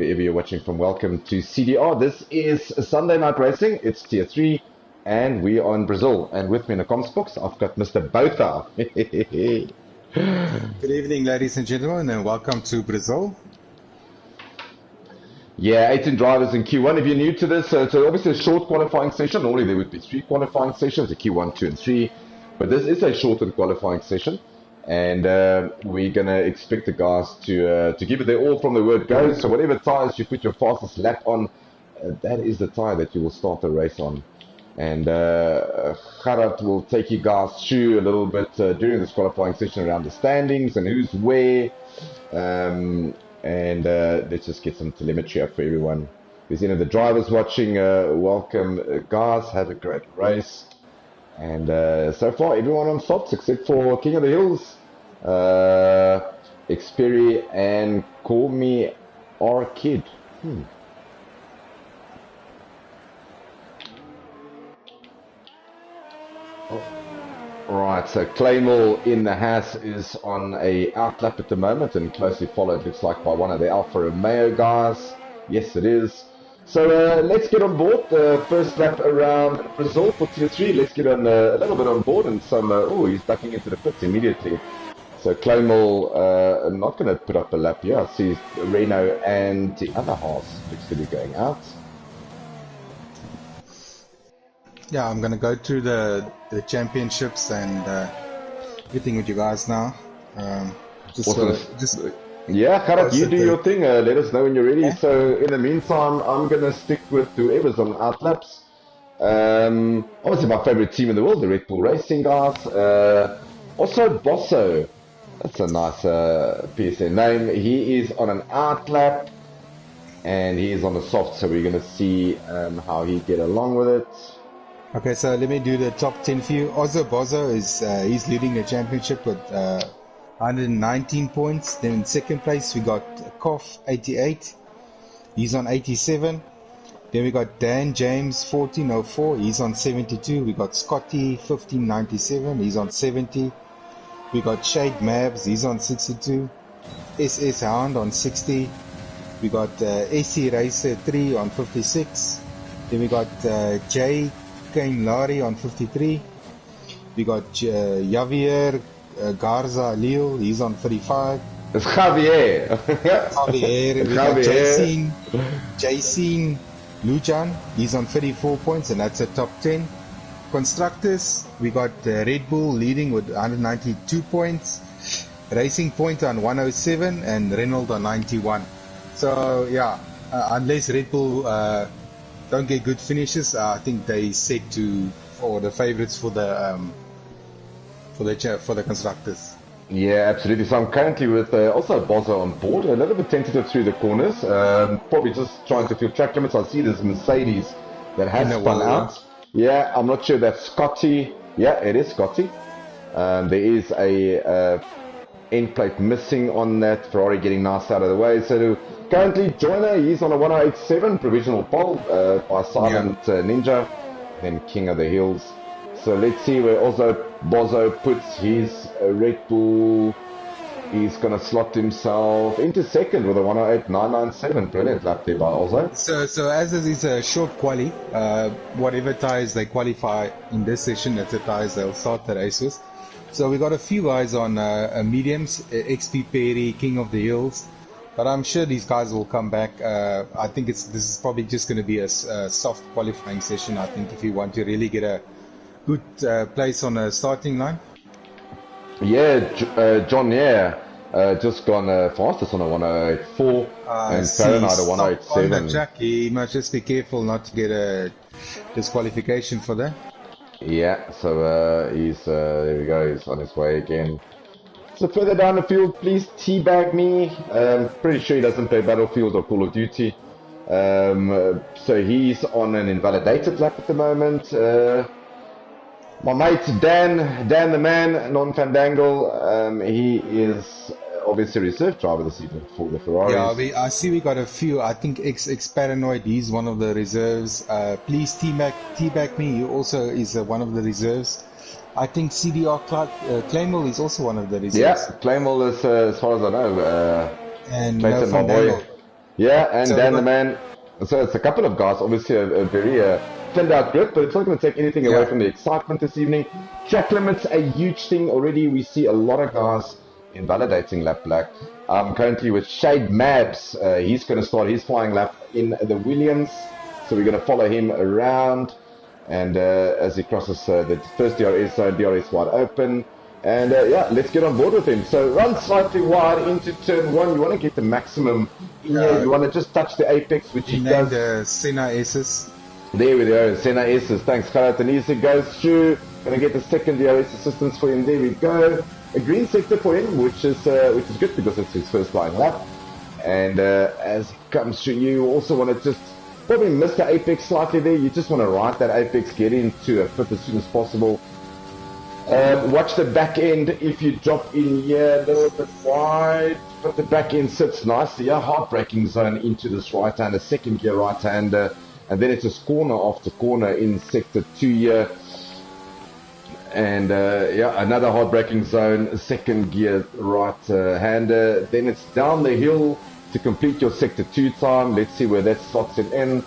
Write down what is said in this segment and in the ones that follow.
wherever you're watching from. Welcome to CDR. This is Sunday Night Racing. It's Tier 3, and we are in Brazil. And with me in the comms box, I've got Mr. Botha. Good evening, ladies and gentlemen, and welcome to Brazil. Yeah, 18 drivers in Q1. If you're new to this, so obviously a short qualifying session. Normally there would be 3 qualifying sessions, a Q1, 2, and 3. But this is a shortened qualifying session. And we're going to expect the guys to give it their all from the word go. So whatever tires you put your fastest lap on, that is the tire that you will start the race on. And Gerard will take you guys through a little bit during this qualifying session around the standings and who's where. And let's just get some telemetry up for everyone. There's any of the drivers watching. Welcome, guys. Have a great race. And so far, everyone on softs except for King of the Hills, Xperi, and Call Me Our Kid. Right, so Claymore in the Haas is on a outlap at the moment and closely followed, looks like, by one of the Alfa Romeo guys. Yes, it is. So let's get on board the first lap around Brazil for Tier 3. Let's get on a little bit on board and some... oh, he's ducking into the pits immediately. So Claymore not going to put up a lap here. I see Reno and the other Haas looks to be going out. Yeah, I'm going to go through the championships and everything with you guys now. Yeah, Gerard, you do your thing. Let us know when you're ready. Okay. So in the meantime, I'm going to stick with whoever's on outlaps. Obviously my favorite team in the world, the Red Bull Racing guys. Also Bosso. That's a nice PSN name. He is on an outlap and he is on the soft, so we're going to see how he get along with it. Okay, so let me do the top 10 for you. Ozzo Bozo is he's leading the championship with 119 points. Then in second place we got Koff 88. He's on 87. Then we got Dan James 1404. He's on 72. We got Scotty 1597. He's on 70. We got Shade Mabs. He's on 62. SS Hound on 60. We got SC Racer 3 on 56. Then we got J Kane Lari on 53. We got Javier Garza Leo, he's on 35. It's Javier. Javier. We got Jason Lujan, he's on 34 points, and that's a top 10. Constructors, we got Red Bull leading with 192 points, Racing Point on 107, and Renault on 91. So yeah, unless Red Bull don't get good finishes, I think they set for the favorites for the constructors. Yeah, absolutely. So I'm currently with also Bozo on board, a little bit tentative through the corners, probably just trying to feel track limits. I see there's Mercedes that has spun out. Yeah, I'm not sure that's Scotty. Yeah, it is Scotty. There is a end plate missing on that. Ferrari getting nice out of the way. So currently Joyner, he's on a 187 provisional pole by Silent Ninja, then King of the Hills. So let's see where also Bozo puts his Red Bull. He's going to slot himself into second with a 108.997. Brilliant lap there by Ozo. So as this is a short quali, whatever tires they qualify in this session, that's the tires they'll start the race with. So we got a few guys on mediums, XP Perry, King of the Hills. But I'm sure these guys will come back. I think this is probably just going to be a soft qualifying session. I think if you want to really get a good place on a starting line. Yeah, John, just gone fastest on a 108.4 and Fahrenheit a 108.7. On the track, he must just be careful not to get a disqualification for that. Yeah, so he's there we go, he's on his way again. So further down the field, please teabag me. Pretty sure he doesn't play Battlefield or Call of Duty. So he's on an invalidated lap at the moment. My mate Dan the man, non-Fandangle, he is obviously reserve driver this evening for the Ferraris. Yeah, I see we got a few. I think X-Paranoid, he's one of the reserves. Please teabag me, he also is one of the reserves. I think CDR Claymore is also one of the reserves. Yeah, Claymore is, as far as I know, and Clayton, my boy. Yeah, and So Dan the man. So it's a couple of guys, obviously a very thinned out grid, but it's not going to take anything away from the excitement this evening. Track limits, a huge thing already. We see a lot of guys invalidating lap black. Currently with Shade Mabs, he's going to start his flying lap in the Williams. So we're going to follow him around. And as he crosses the first DRS zone, DRS wide open. And yeah, let's get on board with him. So run slightly wide into turn 1. You want to get the maximum in here. You want to just touch the apex, which he does. The Senna S's. There we go, Senna S's. Thanks, Karat. And easy goes through. Going to get the second DRS assistance for him. There we go. A green sector for him, which is good because it's his first flying lap. And as he comes through, you also want to just probably miss the apex slightly there. You just want to ride that apex, get into a fifth as soon as possible. Watch the back end if you drop in here a little bit wide, but the back end sits nicely. Yeah, hard braking zone into this right hander, second gear right hander, and then it's just corner after corner in sector 2 here. And yeah, another hard braking zone, second gear right hander. Then it's down the hill to complete your sector 2 time. Let's see where that slots it in.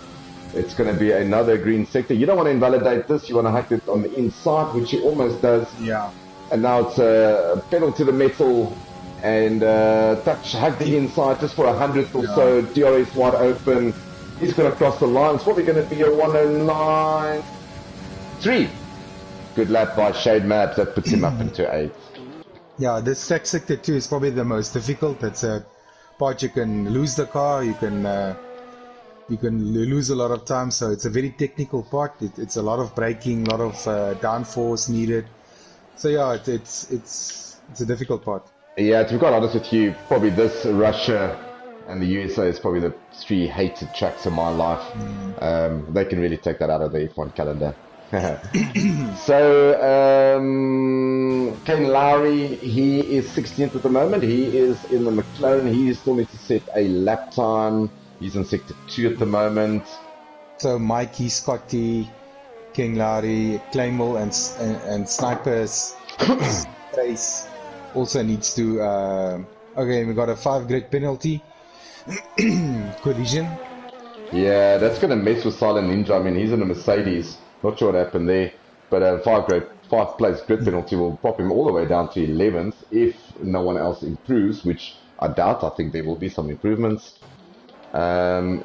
It's going to be another green sector. You don't want to invalidate this. You want to hack it on the inside, which he almost does. Yeah. And now it's a pedal to the metal and hug the inside just for 100th or so. DRS wide open. He's going to cross the line. It's probably going to be a 109.3. Good lap by Shade Maps. That puts him up into 8th. Yeah, this track sector 2 is probably the most difficult. It's a part you can lose the car. You can lose a lot of time, so it's a very technical part. It's a lot of braking, a lot of downforce needed. So yeah, it's a difficult part. Yeah, to be quite honest with you, probably this Russia and the USA is probably the 3 hated tracks in my life. They can really take that out of the F1 calendar. So Kane Lowry, he is 16th at the moment. He is in the McLaren. He still needs to set a lap time. He's in sector 2 at the moment. So Mikey, Scotty, King Larry, Claymore and Snipers race also needs to okay, we got a 5 grid penalty. Collision. Yeah, that's gonna mess with Silent Ninja. I mean, he's in a Mercedes. Not sure what happened there. But a 5 place grid penalty will pop him all the way down to 11th if no one else improves, which I doubt. I think there will be some improvements.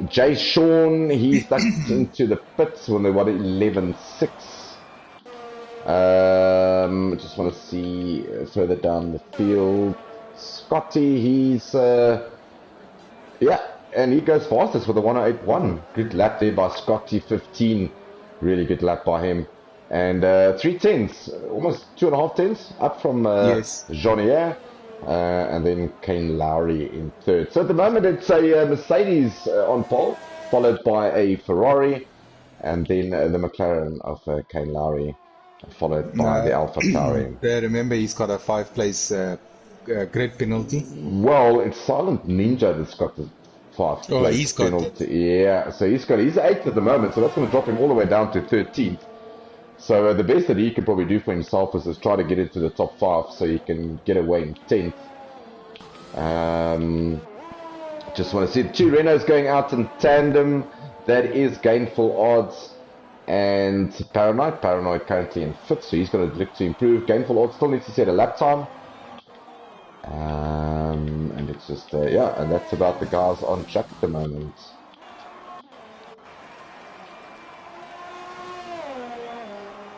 Jay Sean, he's ducked into the pits when they were 11.6. Just want to see further down the field. Scotty, he's yeah, and he goes fastest with a 108.1. Good lap there by Scotty, 15. Really good lap by him. And 3 tenths, almost 2.5 tenths up from Jean-Pierre. And then Kane Lowry in 3rd. So at the moment it's a Mercedes on pole, followed by a Ferrari, and then the McLaren of Kane Lowry, followed by the Alpha Tauri. Remember, he's got a 5 place grid penalty. Well, it's Silent Ninja that's got the 5 place penalty. Yeah, so he's 8th at the moment, so that's going to drop him all the way down to 13th. So the best that he can probably do for himself is try to get into the top 5 so he can get away in 10th. Just want to see 2 Renaults going out in tandem. That is Gainful Odds and Paranoid. Paranoid currently in 5th, so he's going to look to improve. Gainful Odds still needs to set a lap time. And it's just, yeah, and that's about the guys on track at the moment.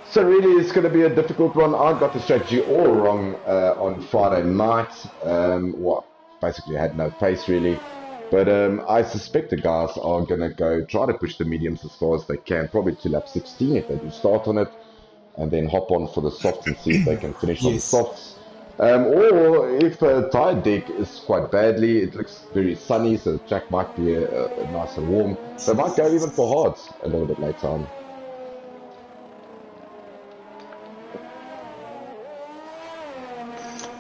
So really, it's going to be a difficult one. I got the strategy all wrong on Friday night. Well, basically I had no pace really. But I suspect the guys are going to try to push the mediums as far as they can. Probably to lap 16 if they do start on it. And then hop on for the softs and see if they can finish on the softs. Or if the tire deck is quite badly, it looks very sunny, so the track might be nice and warm. They might go even for hards a little bit later on.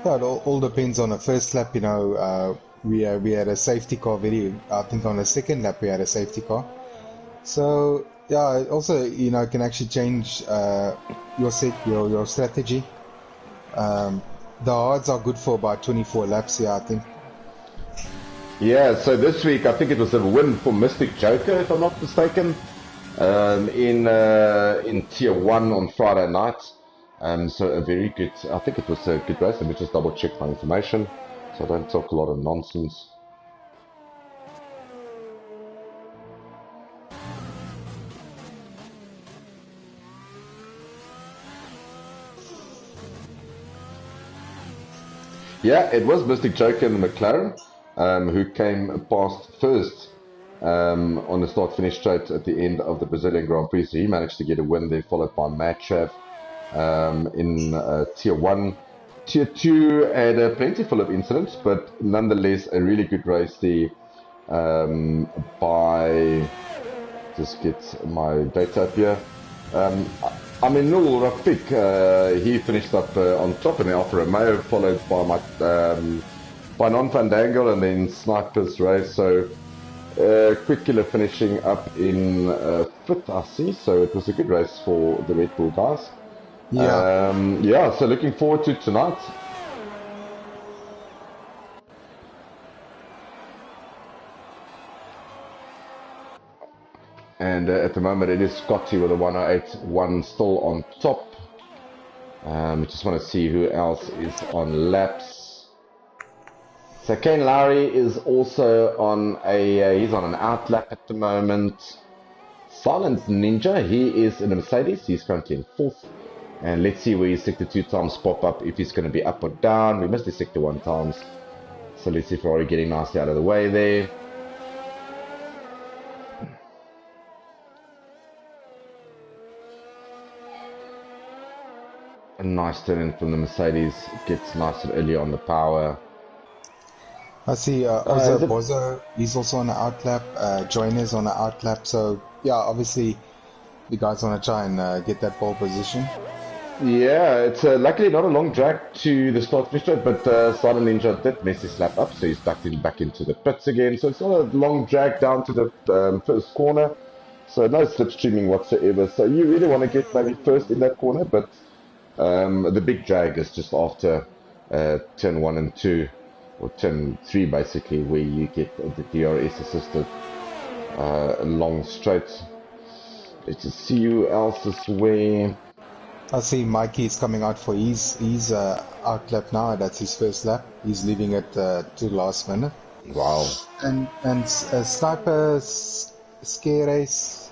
Yeah, it all depends on the first lap. You know, we had a safety car. I think on the second lap we had a safety car. So yeah, also you know can actually change your strategy. The hards are good for about 24 laps. Yeah, I think. Yeah, so this week I think it was a win for Mystic Joker, if I'm not mistaken, in Tier 1 on Friday night. So a very good, I think it was a good race. Let me just double check my information so I don't talk a lot of nonsense. Yeah, it was Mystic Joker and the McLaren who came past first on the start-finish straight at the end of the Brazilian Grand Prix. So he managed to get a win there, followed by Matchav in Tier 1. Tier 2 had a plentiful of incidents, but nonetheless a really good race there by... Just get my data up here. Aminul Rafik, he finished up on top in the Alfa Romeo, followed by by Non Fandangle and then Sniper's race. So Quick Killer finishing up in 5th, I see. So it was a good race for the Red Bull guys. Yeah. Yeah, so looking forward to tonight. And at the moment it is Scotty with a 108.1 still on top. Just want to see who else is on laps. So Kane Lowry is also on he's on an out lap at the moment. Silent Ninja, he is in a Mercedes, he's currently in 4th. And let's see where his sector 2 times pop up, if he's going to be up or down. We missed the sector 1 times. So let's see if we're already getting nicely out of the way there. A nice turn in from the Mercedes, gets nice and early on the power. I see Bozo, he's also on the outlap, Joiner's on the outlap, so yeah, obviously you guys want to try and get that pole position. Yeah, it's luckily not a long drag to the start finish straight, but Silent Ninja did mess his lap up, so he's back into the pits again. So it's not a long drag down to the first corner, so no slipstreaming whatsoever. So you really want to get maybe first in that corner, but the big drag is just after turn 1 and 2, or turn 3 basically, where you get the DRS assisted long straight. Let's just see who else is where. I see Mikey's coming out for his out lap now. That's his first lap. He's leaving it to last minute. Wow. And Sniper Scare Race,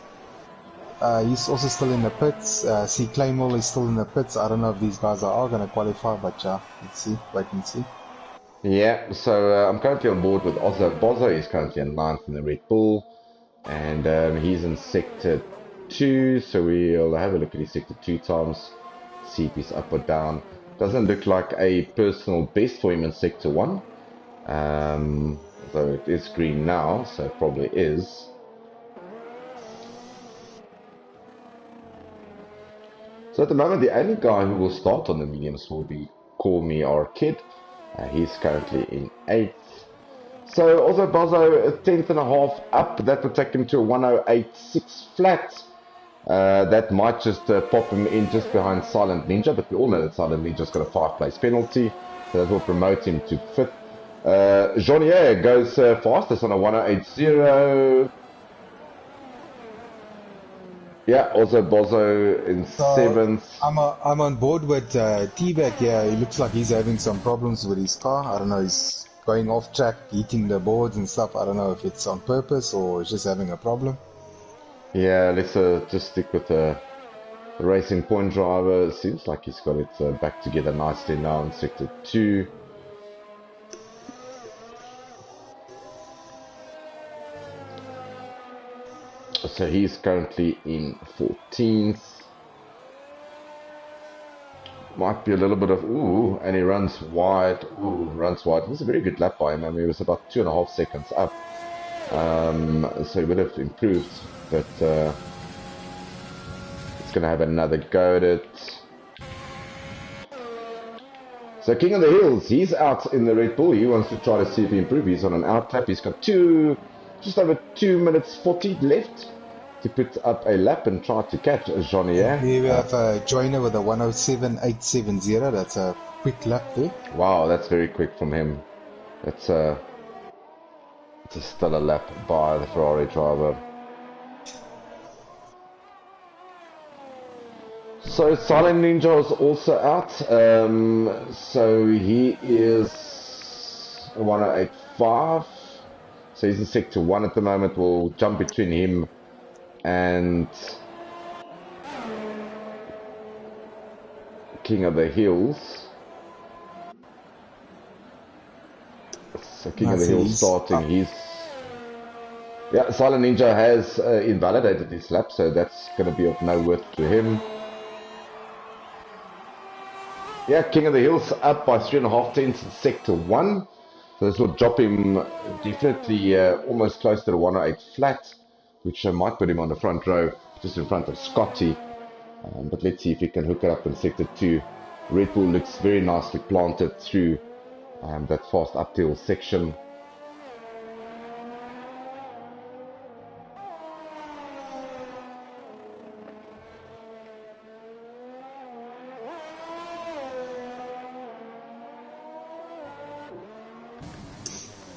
he's also still in the pits. See Claymore is still in the pits. I don't know if these guys are going to qualify, but yeah, let's see. Wait and see. Yeah, so I'm currently on board with Ozzo Bozzo. He's currently in 9th in the Red Bull, and he's in sector 2, so we'll have a look at his sector 2 times, see if he's up or down. Doesn't look like a personal best for him in sector 1, though it is green now, so it probably is. So at the moment the only guy who will start on the mediums will be Call Me Arcade. He's currently in 8th. So also Bozo 10th and a half up, that will take him to a 108.6 flat. That might just pop him in just behind Silent Ninja, but we all know that Silent Ninja's got a 5-place penalty, so that will promote him to 5th. Jeanier goes fastest on a 108.0. Yeah, also Bozo in 7th. I'm on board with T-Back. Yeah, he looks like he's having some problems with his car. I don't know, he's going off track, hitting the boards and stuff. I don't know if it's on purpose or he's just having a problem. Yeah, let's just stick with the Racing Point driver. Seems like he's got it back together nicely now in sector 2. So he's currently in 14th. Might be a little bit of and he runs wide. Runs wide. It was a very good lap by him. I mean, it was about 2.5 seconds up. So he would have improved, but it's going to have another go at it. So King of the Hills, he's out in the Red Bull. He wants to try to see if he improves. He's on an out lap. He's got just over 2 minutes 40 left to put up a lap and try to catch Jeanier. Here we have a Joiner with a 107.870. That's a quick lap there. Wow, that's very quick from him. That's It's still a lap by the Ferrari driver. So Silent Ninja is also out. So he is 1085. So he's in sector 1 at the moment. We'll jump between him and King of the Hills. So King of the Hills starting. Yeah, Silent Ninja has invalidated his lap, so that's going to be of no worth to him. Yeah, King of the Hills up by 3.5 tenths in sector 1. So this will drop him definitely almost close to the 108 flat, which might put him on the front row, just in front of Scotty. But let's see if he can hook it up in sector 2. Red Bull looks very nicely planted through that fast uphill section.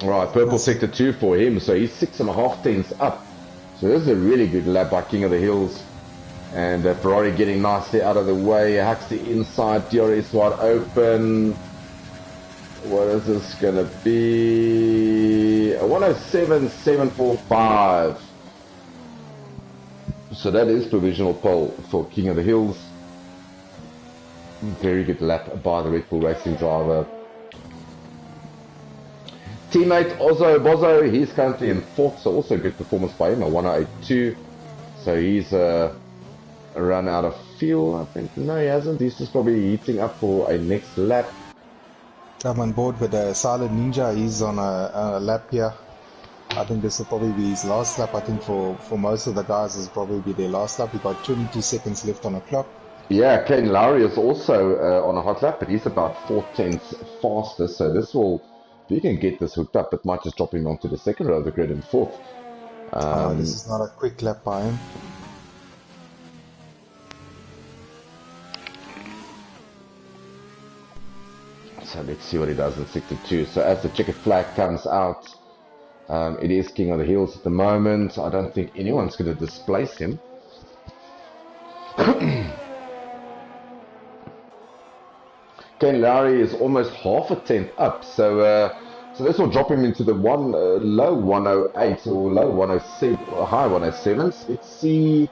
Right, purple sector 2 for him, so he's 6.5 tenths up. So this is a really good lap by King of the Hills. And Ferrari getting nicely out of the way. Hacks the inside, DRS wide open. What is this going to be? A 107.745. So that is provisional pole for King of the Hills. Very good lap by the Red Bull Racing driver. Teammate Ozzo Bozzo, he's currently in 4th, so also good performance by him, a 108.2. So he's run out of fuel, I think. No, he hasn't. He's just probably heating up for a next lap. I'm on board with the Silent Ninja. He's on a lap here. I think this will probably be his last lap. I think for most of the guys, this will probably be their last lap. We've got 22 seconds left on the clock. Yeah, Kane Lowry is also on a hot lap, but he's about 4 tenths faster. So this will, if he can get this hooked up, it might just drop him onto the second row of the grid in 4th. This is not a quick lap by him. So let's see what he does in sector 2. So as the checkered flag comes out, it is King of the Hills at the moment. I don't think anyone's going to displace him. Kane Lowry is almost half a tenth up, so this will drop him into the low 108 or low 107 or high 107s. Let's see,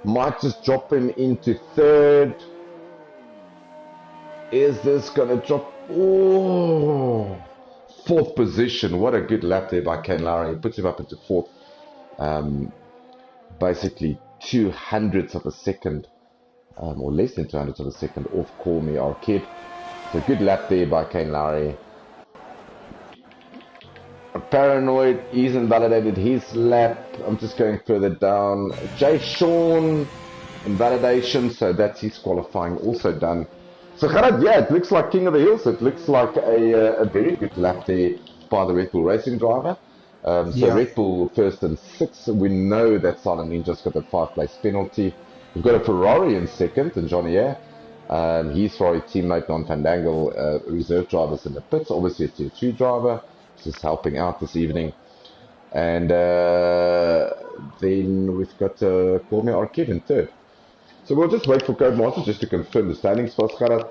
might just drop him into 3rd. Is this going to drop? Oh, 4th position. What a good lap there by Kane Lowry. He puts him up into 4th. Basically 200ths of a second, or less than 200ths of a second off Call Me Our Kid. So good lap there by Kane Lowry. Paranoid, he's invalidated his lap. I'm just going further down. Jay Sean, invalidation, so that's his qualifying also done. So Gerard, yeah, it looks like King of the Hills. It looks like a very good lap there by the Red Bull Racing driver. Red Bull 1st and 6th. We know that Silent Ninja's got a 5-place penalty. We've got a Ferrari in 2nd, and Johnny Air. He's Ferrari teammate Non Fandangle, reserve drivers in the pits. Obviously a tier 2 driver, just helping out this evening. And then we've got Call Me Arcade in 3rd. So we'll just wait for Codemaster just to confirm the standings for us, Gerard,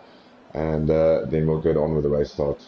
and then we'll get on with the race start.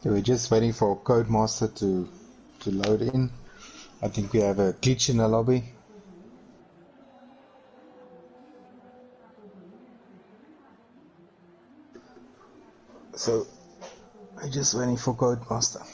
So we're just waiting for Codemaster to load in. I think we have a glitch in the lobby. So we're just waiting for Codemaster.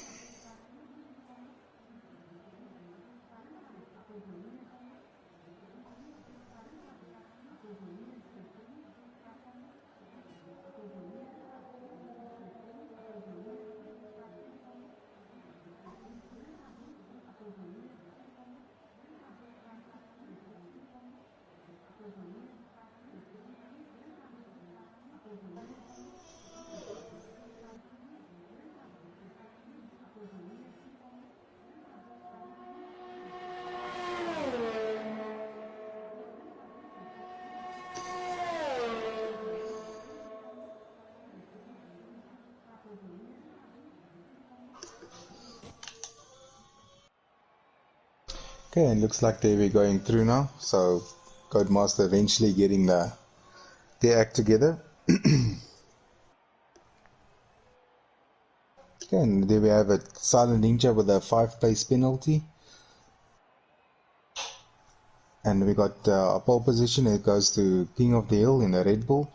Okay, and looks like we're going through now. So Codemaster eventually getting their act together. Okay, and there we have a Silent Ninja with a 5-place penalty. And we got a pole position. It goes to King of the Hill in a Red Bull.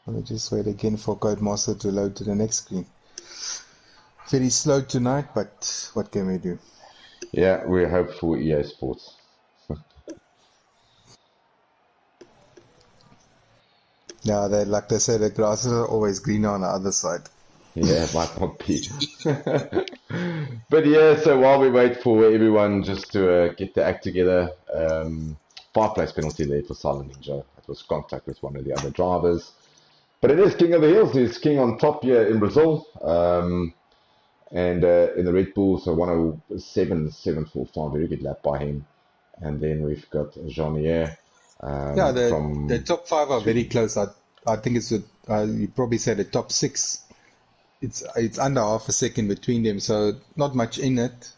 We'll just wait again for Codemaster to load to the next screen. Very slow tonight, but what can we do? Yeah, we hope for EA Sports. Yeah, like they say, the grass is always greener on the other side. Yeah, it might not be. But yeah, so while we wait for everyone just to get the act together, 5-place penalty there for Silent Ninja. It was contact with one of the other drivers. But it is King of the Hills. He's king on top here in Brazil. And in the Red Bull, so 107.745, very good lap by him. And then we've got Jean-Pierre Yeah, from the top 5 are very Sweden. close. I think it's you probably say the top 6. It's under half a second between them, so not much in it.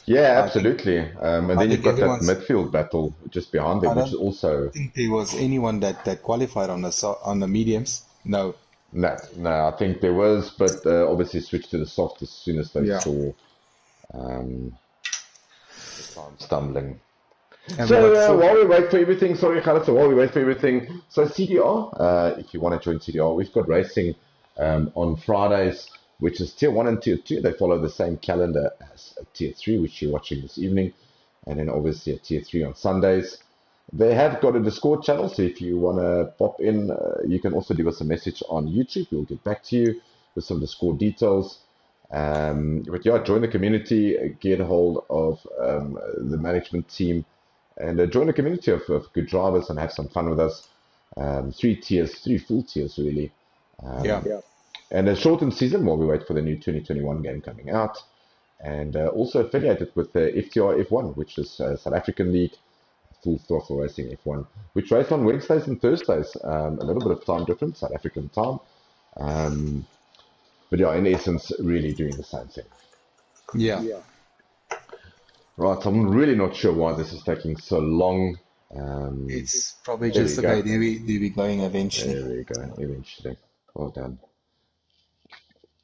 Yeah, I think absolutely. And I then you've think got that everyone's. midfield battle just behind them, I which is don't also think there was anyone that qualified on the mediums. No. no, no. I think there was, but obviously switched to the soft as soon as they Yeah. saw um, the time stumbling. And we So got four. while we wait for everything, sorry, Khaled, so while we wait for everything, so CDR, if you want to join CDR, we've got racing on Fridays, which is Tier 1 and Tier 2. They follow the same calendar as Tier 3, which you're watching this evening, and then obviously a Tier 3 on Sundays. They have got a Discord channel, so if you want to pop in, you can also leave us a message on YouTube. We'll get back to you with some Discord details. But yeah, join the community, get a hold of the management team, and join a community of good drivers and have some fun with us. 3 tiers, 3 full tiers really. Yeah. And a shortened season while we wait for the new 2021 game coming out. And also affiliated with the FTR F1, which is South African League, Full Throttle Racing F1, which race on Wednesdays and Thursdays. A little bit of time difference, South African time. Um, but yeah, in essence, really doing the same thing. Yeah. Right, I'm really not sure why this is taking so long. It's probably There we just okay. go. They'll be going eventually. There we go. Eventually. Well done.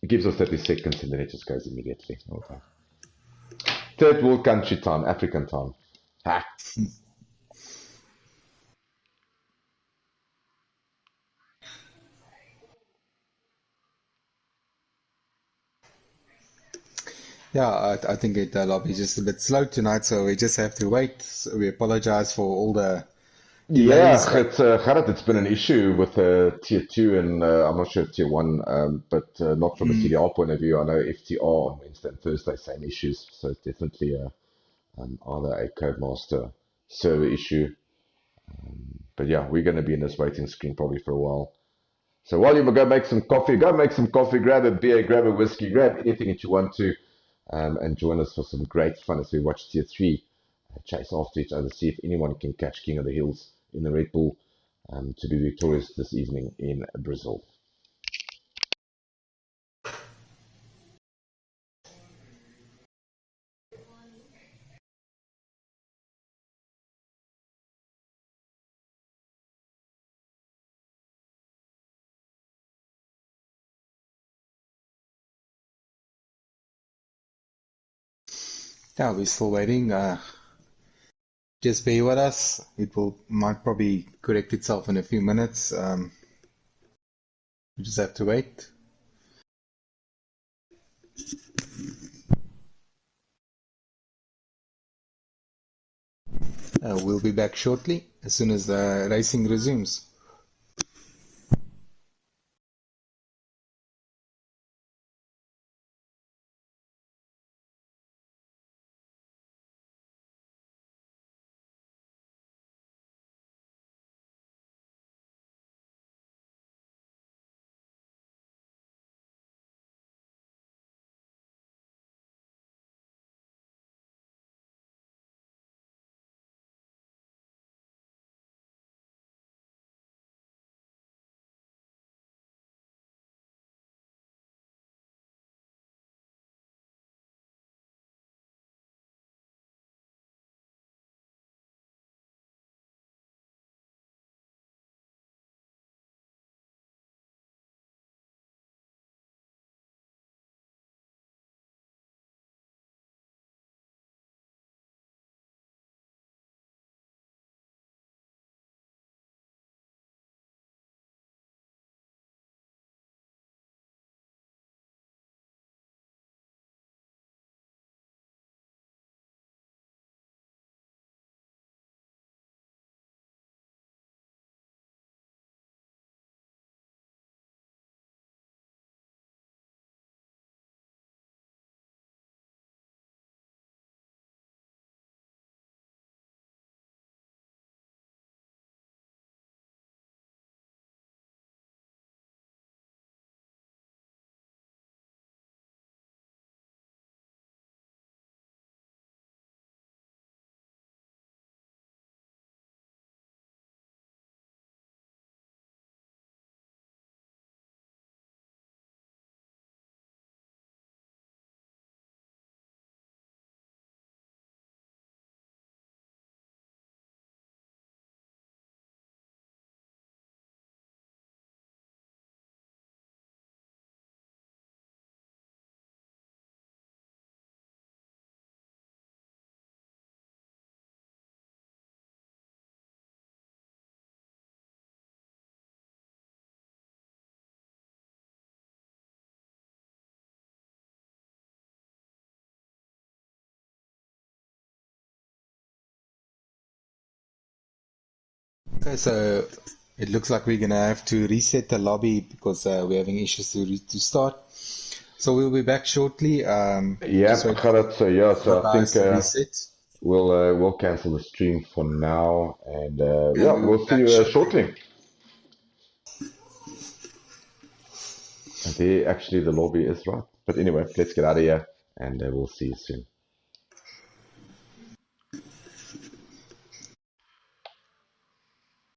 It gives us 30 seconds and then it just goes immediately. Well done. Third world country time, African time. Ha! Yeah, I think the lobby is just a bit slow tonight, so we just have to wait. So we apologize for all the delays, Yeah, but Gerard, it's been an issue with Tier 2 and I'm not sure if Tier 1, but not from a CDR point of view. I know FTR on Wednesday and Thursday, same issues. So it's definitely either a Codemaster server issue. But yeah, we're going to be in this waiting screen probably for a while. So while you go make some coffee, grab a beer, grab a whiskey, grab anything that you want to, and join us for some great fun as we watch Tier 3 chase after each other, see if anyone can catch King of the Hills in the Red Bull to be victorious this evening in Brazil. Yeah, we're still waiting. Just bear with us. Might probably correct itself in a few minutes. We just have to wait. We'll be back shortly as soon as the racing resumes. Okay, so it looks like we're gonna have to reset the lobby because we're having issues to start. So we'll be back shortly. Yeah, Gerard, so I think Reset. we'll cancel the stream for now, and And we will we'll be see back you shortly. shortly. And there, actually, the lobby is right. But anyway, let's get out of here, and we'll see you soon.